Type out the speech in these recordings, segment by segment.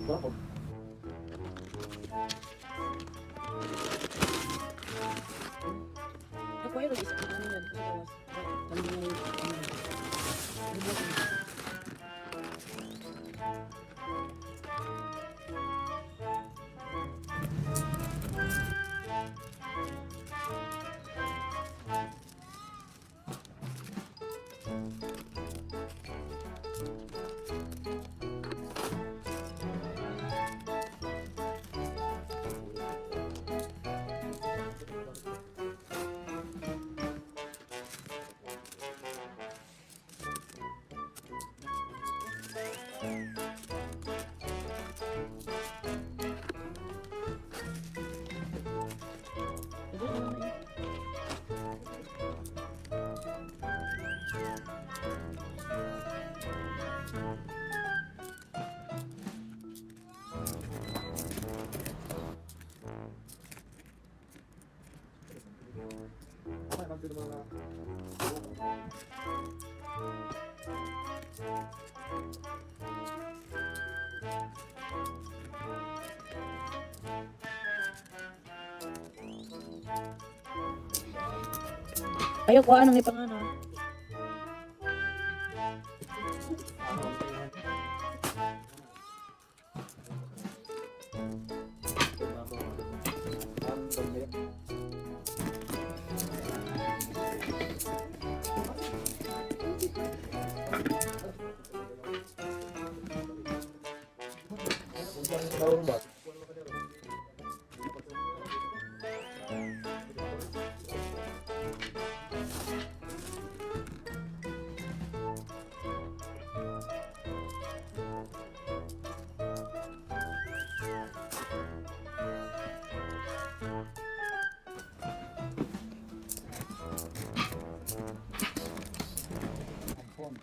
Bakit? Ako ay isa ka ano yan. Kami na yung Okay, magpili mo na. ayaw ko anong ipangano.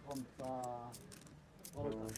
From sa Oregon.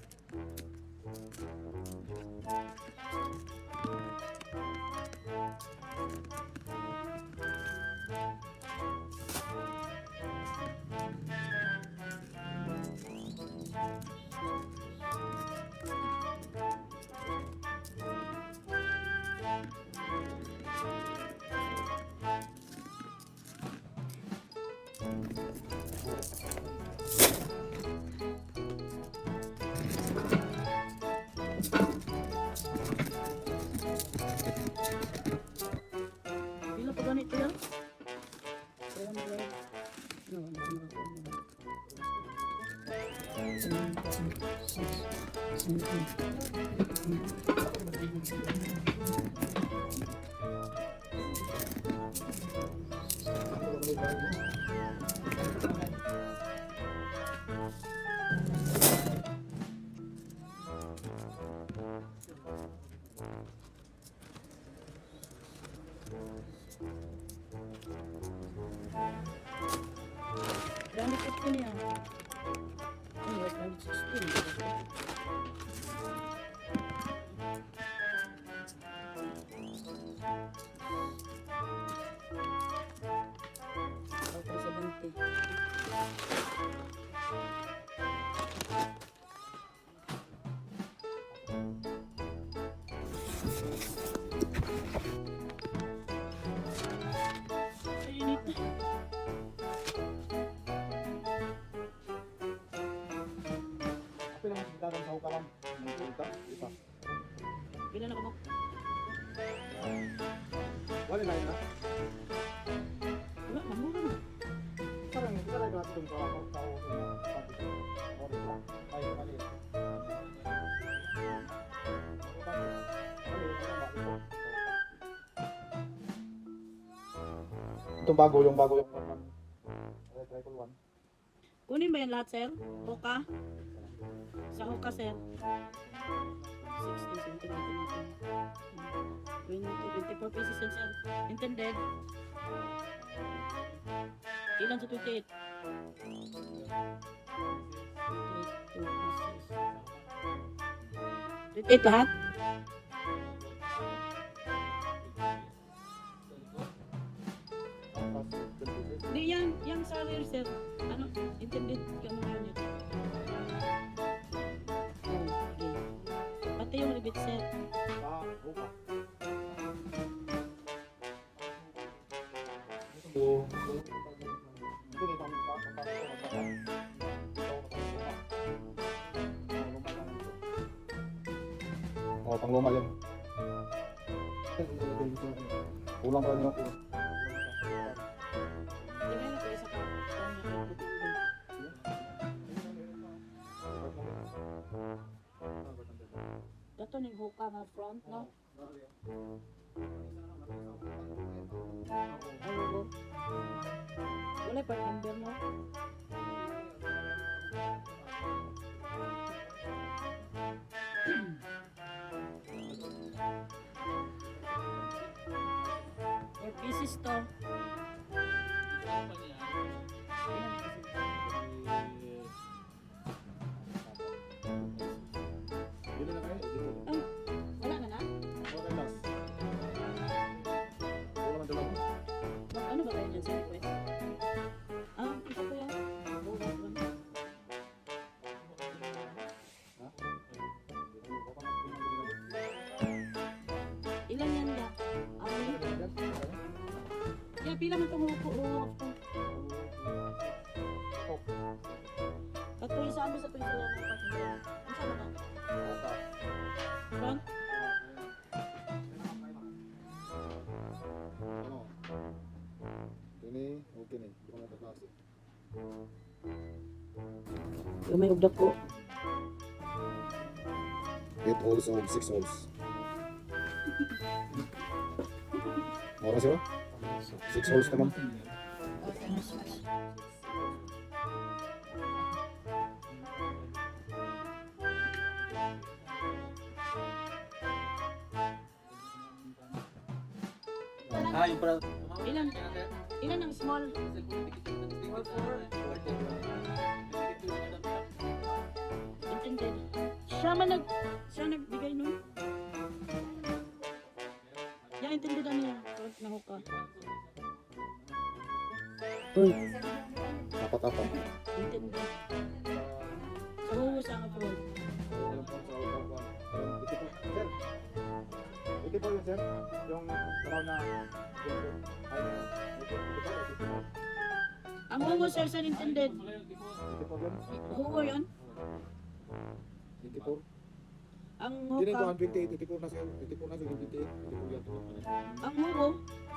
Bila pa ganito yan? Kaya mo lang. No, Brand 15 yan. Ano, brand 16. Okay, 70. Init. Apa yang dalam tahu kalam? Kita. Bila na ka mo? Wala na ina. Wala, mamura na. Parang kita lagi natin tahu tahu Oregon. Ay, mali. Ito bago yung Triple One. Kunin ba yan lahat, sir? Hoka? Sa Hoka, sir? 60, 70, 20, 24 pieces yan, sir. Intended? Ilan sa 28? 28 lahat? Hindi yan, yung sa rear, sir. Ano, intended ka mo yun. Oh, okay. Ba't Ito yung rivet set. Buka. So, hindi kami pang luma yan. Kulang pa rin ako. Tingnan ko isa pa. Dato ning hoka nga front, no? Ano? Wala pa number, no? Or pieces to. Dito na kayo, dito. Ay, wala na na? Okay, last. Wala man dalawa. Ano ba kayo dyan sa request? Ito ko yan. Ilan yan da? Yeah, pila man itong huko. Katuloy sa amin sa tuwing sila ng patinda. Ang sama na? Front? Ano? Ini, okay ni. Di ko na klase. May ugdak ko. 8 holes o 6 holes. Mura siya? 6 holes naman. Ilan ang small? 4. Intended. Siya nagbigay nun. Yan, intended niya. Front na hoka. Uy, Apat-apat. intended. Sa huwas ang front. Ito po yun, sir. Yung taraw na Ang huwas, sir, sa intended. ito po yun. Huwa yun? 84. Ang Hindi ko hoka. ang 28. Ito po na sir. Ito po na sir. 28. Ito po yan. Ang huwo.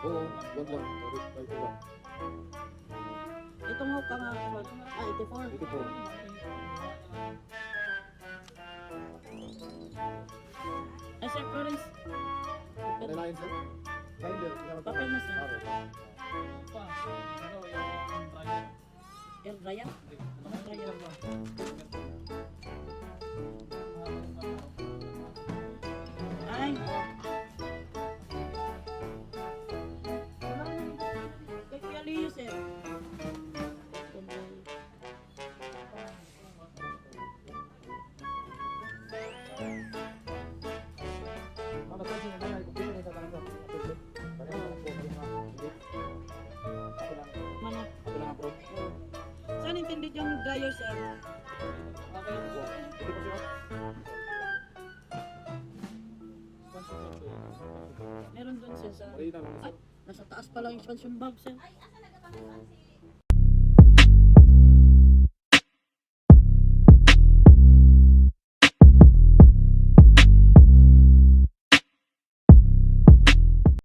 Oo. Wag lang. Sorry. Ito lang. Itong hoka nga front. 84. Ito po. Sir Florence. Nalayan sir. Binder. Papel na sir. El Ryan? Ryan. Ay. Kay Kuya Leo, sir. Ano sir? Sinanay. Kung dito na sa talaga. Mana? Ako lang ang pro. Saan intended yung dryer, sir? Ito po sir. Meron dun, sir, sa... Marina lang Ay, sir. nasa taas pa lang yung expansion valve, sir. Ay, asa nagkapangkuan si